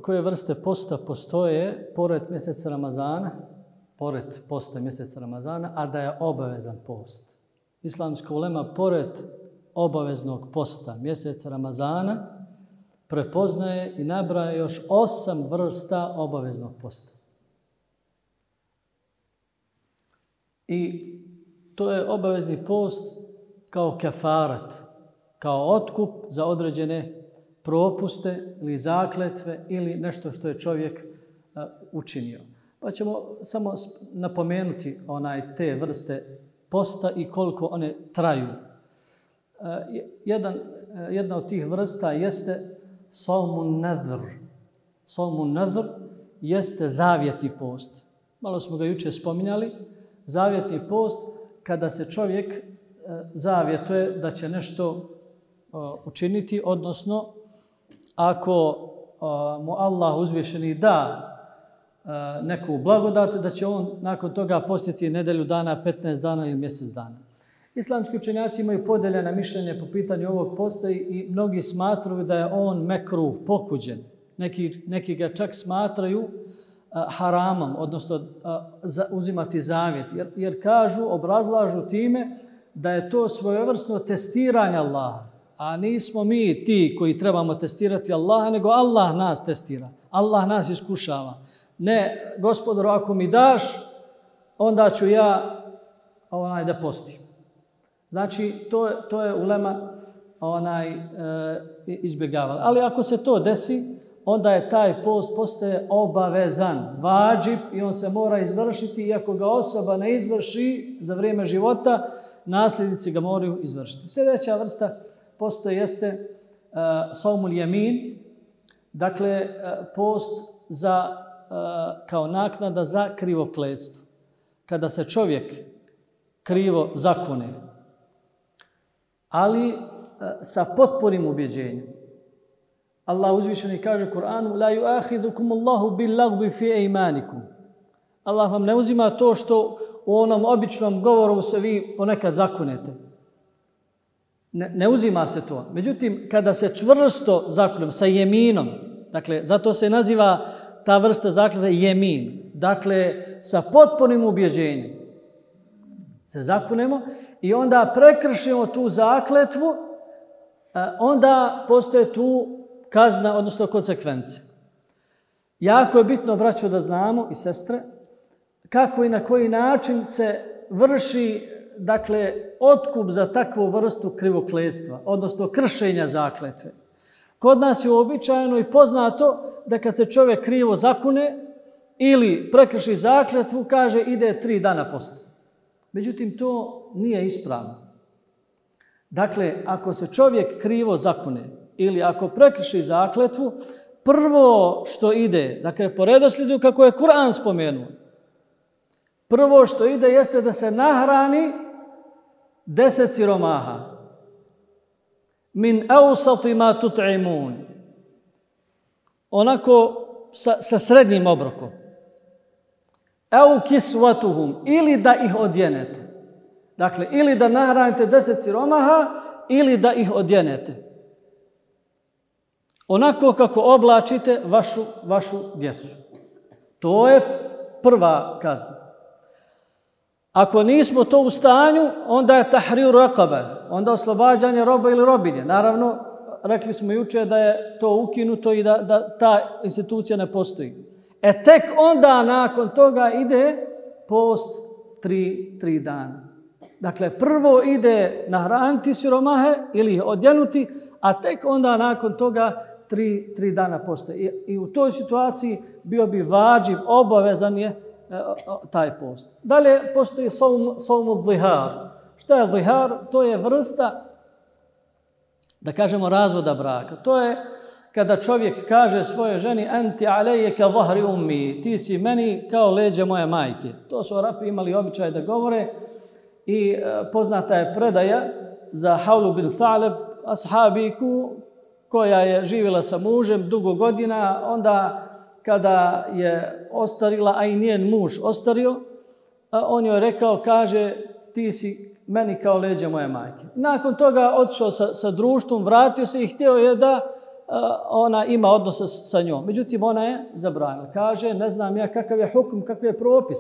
koje vrste posta postoje pored mjeseca Ramazana, pored posta mjeseca Ramazana, a da je obavezan post. Islamska ulema pored obaveznog posta mjeseca Ramazana prepoznaje i nabraja još 8 vrsta obaveznog posta. I to je obavezni post kao kefarat, kao otkup za određene propuste ili zakletve ili nešto što je čovjek učinio. Pa ćemo samo napomenuti te vrste posta i koliko one traju. Jedna od tih vrsta jeste saumun nadhr. Saumun nadhr jeste zavjetni post. Malo smo ga jučer spominjali. Zavjetni post kada se čovjek zavjetuje da će nešto učiniti, odnosno ako mu Allah uzvišeni da neku blagodat, da će on nakon toga postiti nedelju dana, 15 dana ili mjesec dana. Islamski učenjaci imaju podeljena mišljenja po pitanju ovog posta i mnogi smatraju da je on mekruh, pokuđen. Neki ga čak smatraju haramom, odnosno uzimati zavjet. Jer kažu, obrazlažu time da je to svojevrsno testiranje Allaha. A nismo mi ti koji trebamo testirati Allaha, nego Allah nas testira. Allah nas iskušava. Ne, Gospodaru, ako mi daš, onda ću ja da postim. Znači, to je ulema izbjegavala. Ali ako se to desi, onda je taj post postaje obavezan, vađib, i on se mora izvršiti, i ako ga osoba ne izvrši za vrijeme života, nasljednici ga moraju izvršiti. Sljedeća vrsta posta jeste saumul yamin, dakle post kao naknada za krivokletstvo. Kada se čovjek krivo zakune, ali sa potpunim ubjeđenjem. Allah uzvišeni kaže u Kur'anu: "La yu'akhidukum Allahu bil-lagwi fi aymanikum." Allah vam ne uzima to što u onom običnom govoru se vi ponekad zakunete. Ne uzima se to. Međutim, kada se čvrsto zakunemo sa jeminom, dakle, zato se naziva ta vrsta zakletve jemin, dakle, sa potpunim ubjeđenjem se zakunemo i onda prekršimo tu zakletvu, onda postoje tu kazna, odnosno konsekvence. Jako je bitno, braćo, da znamo i sestre, kako i na koji način se vrši, dakle, otkup za takvu vrstu krivokletstva, odnosno kršenja zakletve. Kod nas je uobičajeno i poznato da kad se čovjek krivo zakune ili prekrši zakletvu, kaže ide 3 dana posta. Međutim, to nije ispravno. Dakle, ako se čovjek krivo zakune ili ako prekrši zakletvu, prvo što ide, dakle, po redoslijedu kako je Kur'an spomenuo, prvo što ide jeste da se nahrani 10 siromaha. Min awsati ma tut'imun. Onako sa srednjim obrokom. Au kiswatuhum, ili da ih odjenete. Dakle, ili da nahranite 10 siromaha, ili da ih odjenete. Onako kako oblačite vašu djecu. To je prva kazna. Ako nismo to u stanju, onda je tahrir raqabe, onda oslobađanje roba ili robinje. Naravno, rekli smo jučer da je to ukinuto i da ta institucija ne postoji. Tek onda nakon toga ide post 3 dana. Dakle, prvo ide nahraniti siromahe ili ih odjenuti, a tek onda nakon toga 3 dana posta. I u toj situaciji bio bi vađib, obavezan je taj post. Dalje postoji saumu zihar. Šta je zihar? To je vrsta, da kažemo, razvoda braka. To je kada čovjek kaže svojoj ženi: "Anti alayya ka zahri ummi", ti si meni kao leđa moje majke. To su Arapi imali običaj da govore i poznata je predaja za Havlu bin Thaleb, ashabiku koja je živjela sa mužem dugo godina, onda kada je ostarila, a i njen muž ostario, on joj rekao, kaže: "Ti si meni kao leđa moje majke." Nakon toga otišao sa društvom, vratio se i htio je da ona ima odnosa sa njom. Međutim, ona je zabranila. Kaže, ne znam ja kakav je hukm, kakav je propis.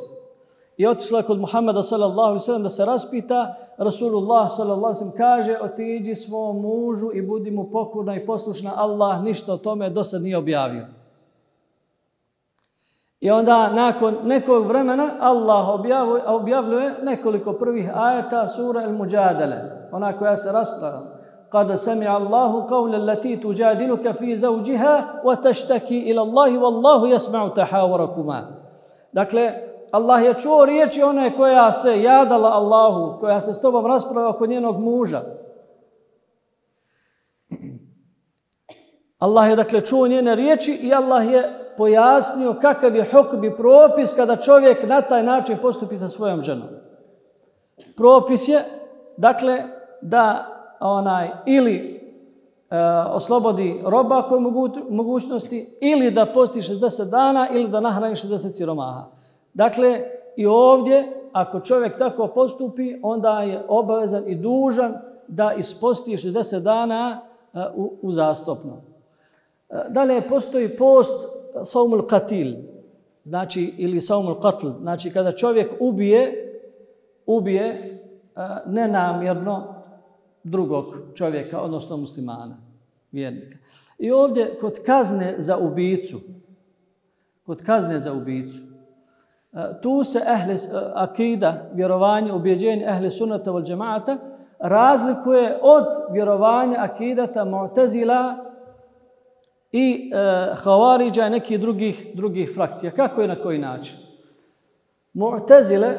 I otišla kod Muhammeda sallallahu alejhi ve sellem da se raspita. Rasulullah sallallahu alejhi ve sellem kaže, otiđi svom mužu i budi mu pokorna i poslušna. Allah ništa o tome do sad nije objavio. I onda nakon nekog vremena Allah objavljuje nekoliko prvih ajeta sura Al-Mujadala, ona koja se raspravlja. Kada sami'a Allahu qawla allati tujadiluka fi zawjiha wa tashtaki ila Allahi wallahu yasma'u tahawurakuma. Dakle, Allah je čuo riječi one koja se jadala Allahu, koja se s tobom raspravlja oko njenog muža. Allah je dakle čuo njene riječi i Allah je pojasnio kakav je hukm i propis kada čovjek na taj način postupi sa svojom ženom. Propis je, dakle, da ili oslobodi roba ako je mogućnosti, ili da posti 60 dana, ili da nahrani 60 siromaha. Dakle, i ovdje, ako čovjek tako postupi, onda je obavezan i dužan da isposti 60 dana uzastopno. Dalje postoji post saumul qatil, znači ili saumul qatl, znači kada čovjek ubije nenamjerno drugog čovjeka, odnosno muslimana, vjernika. I ovdje kod kazne za ubicu, tu se akida, vjerovanje, ubjeđenje ehli sunnata wal džemaata razlikuje od vjerovanja akidata Mu'tazila i Havariđa i nekih drugih frakcija. Kako i na koji način? Mu'tazile,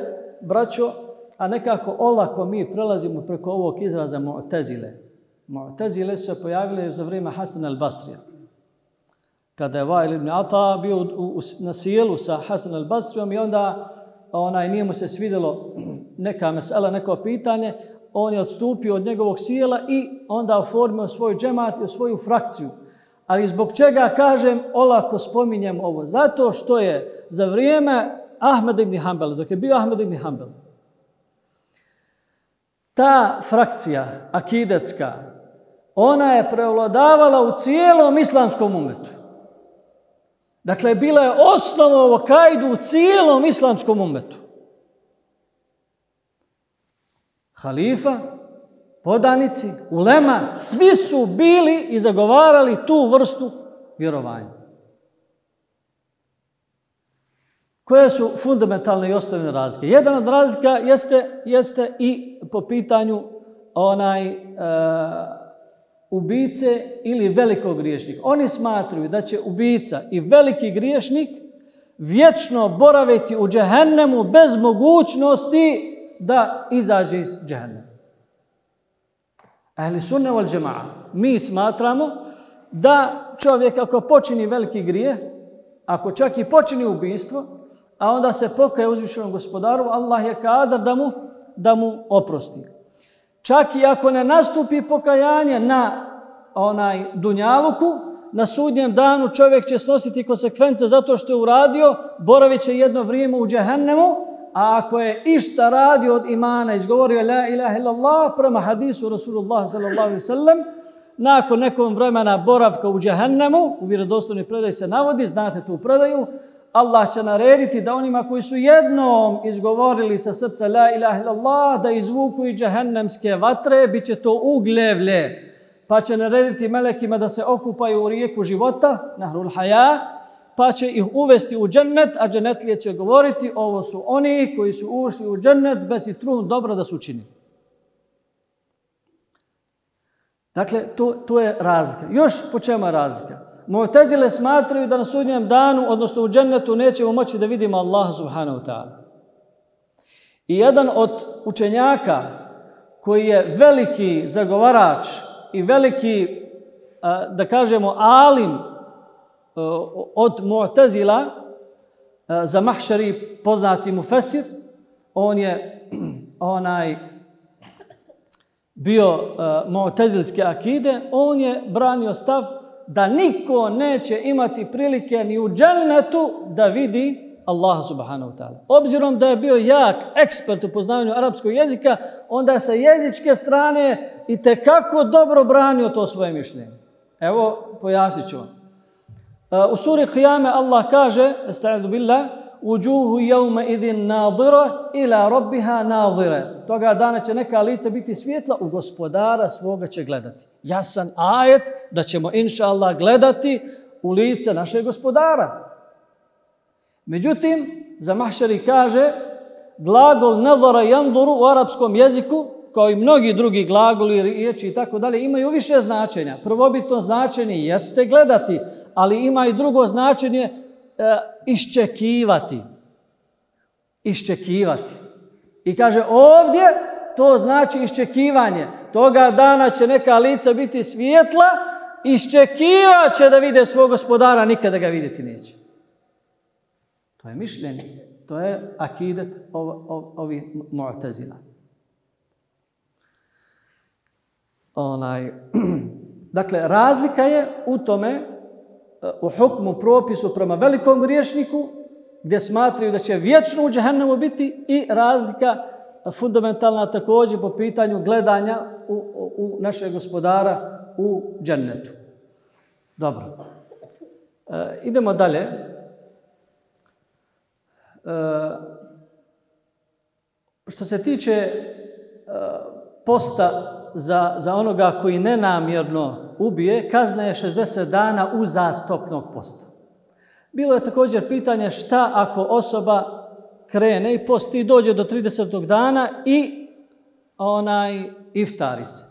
braćo, a nekako olako mi prelazimo preko ovog izraza Mu'tazile. Mu'tazile su se pojavile za vrijeme Hasan al-Basrija. Kada je Vail ibn Ata bio na sjelu sa Hasan al-Basrijom i onda nije mu se svidjelo neka mesela, neko pitanje, on je odstupio od njegovog sjela i onda oformio svoj džemat i svoju frakciju. Ali zbog čega kažem olako spominjem ovo? Zato što je za vrijeme Ahmed ibn Hanbala, dok je bio Ahmed ibn Hanbal, ta frakcija akidetska, ona je prevladavala u cijelom islamskom umetu. Dakle, bila je osnova akaidu u cijelom islamskom umetu. Halifa, podanici, ulema, svi su bili i zagovarali tu vrstu vjerovanja. Koje su fundamentalne i osnovne razlike? Jedan od razlika jeste i po pitanju ubice ili velikog griješnika. Oni smatruju da će ubica i veliki griješnik vječno boraviti u džehennemu bez mogućnosti da izađe iz džehennema. Ahli sunne wal džema'a, mi smatramo da čovjek ako počini veliki grijeh, ako čak i počini ubijstvo, a onda se pokaje uzvišenom gospodaru, Allah je kadar da mu oprosti. Čak i ako ne nastupi pokajanje na dunjaluku, na sudnjem danu čovjek će snositi konsekvence zato što je uradio, boravit će jedno vrijeme u džehennemu, a ako je išta radio od imana, izgovorio la ilaha illallah, prema hadisu Rasulullah sallallahu alejhi ve sellem, nakon nekog vremena boravka u džehennemu, u vjerodostojnoj predaji se navodi, znate tu predaju, Allah će narediti da onima koji su jednom izgovorili sa srca la ilaha illallah, da izvuku i džehennemske vatre, bit će to ugljevlje. Pa će narediti melekima da se okupaju u rijeku života, nahrul haja, pa će ih uvesti u džennet, a džennetlije će govoriti ovo su oni koji su ušli u džennet bez i trun dobra da su učinili. Dakle, tu je razlika. Još po čemu je razlika? Mu'tazile smatraju da na sudnjem danu, odnosno u džennetu, nećemo moći da vidimo Allaha subhanahu wa ta'ala. I jedan od učenjaka koji je veliki zagovarač i veliki, da kažemo, alim od Mu'tazila, za Mahšari poznati mufesir, on je bio Mu'tazilske akide, on je branio stav da niko neće imati prilike ni u džennetu da vidi Allaha subhanahu wa ta'ala. Obzirom da je bio jak ekspert u poznavanju arapskog jezika, onda sa jezičke strane itekako dobro branio to svoje mišljenje. Evo, pojasnit ću vam. U suri Qiyame Allah kaže, estaizu billah, uđuhu jevme idin nadira ila rabbiha nadira. Toga dana će neka lica biti svjetla, u gospodara svoga će gledati. Jasan ajet da ćemo inša Allah gledati u lice našeg gospodara. Međutim, za mahšari kaže, glagol nadara janduru u arapskom jeziku, kao i mnogi drugi glagoli, riječi i tako dalje, imaju više značenja. Prvobitno značenje jeste gledati, ali ima i drugo značenje iščekivati. Iščekivati. I kaže ovdje to znači iščekivanje. Toga dana će neka lica biti svjetla, iščekivat će da vide svog gospodara, nikada ga vidjeti neće. To je mišljenje. To je akidet ovih mu'tazila. Dakle, razlika je u tome, u hukmu propisu prema velikom griješniku, gdje smatraju da će vječno u džehennemu biti, i razlika fundamentalna također po pitanju gledanja u našeg gospodara u džennetu. Dobro. Idemo dalje. Što se tiče posta za onoga koji nenamjerno ubije, kazna je 60 dana uzastopnog posta. Bilo je također pitanje šta ako osoba krene i posti i dođe do 30. dana i iftari se.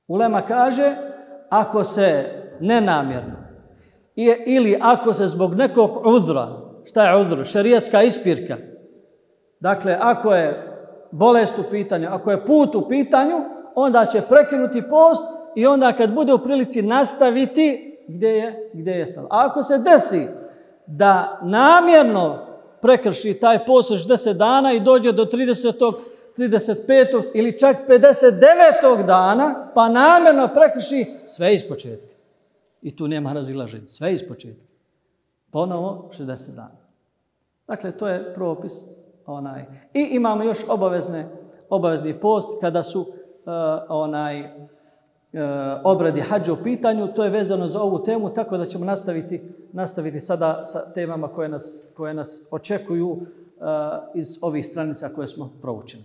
Ulema kaže, ako se nenamjerno ili ako se zbog nekog udra, šta je udr? Šerijatska ispirka. Dakle, ako je bolest u pitanju, ako je put u pitanju, onda će prekinuti post i onda kad bude u prilici nastaviti gdje je stalo. A ako se desi da namjerno prekrši taj post 60 dana i dođe do 30., 35. ili čak 59. dana, pa namjerno prekrši, sve iz početka. I tu nema razilaženja, sve iz početka. Ponovo 60 dana. Dakle, to je propis. I imamo još obavezni post kada su obredi hadža u pitanju. To je vezano za ovu temu, tako da ćemo nastaviti sada sa temama koje nas očekuju iz ovih stranica koje smo proučili.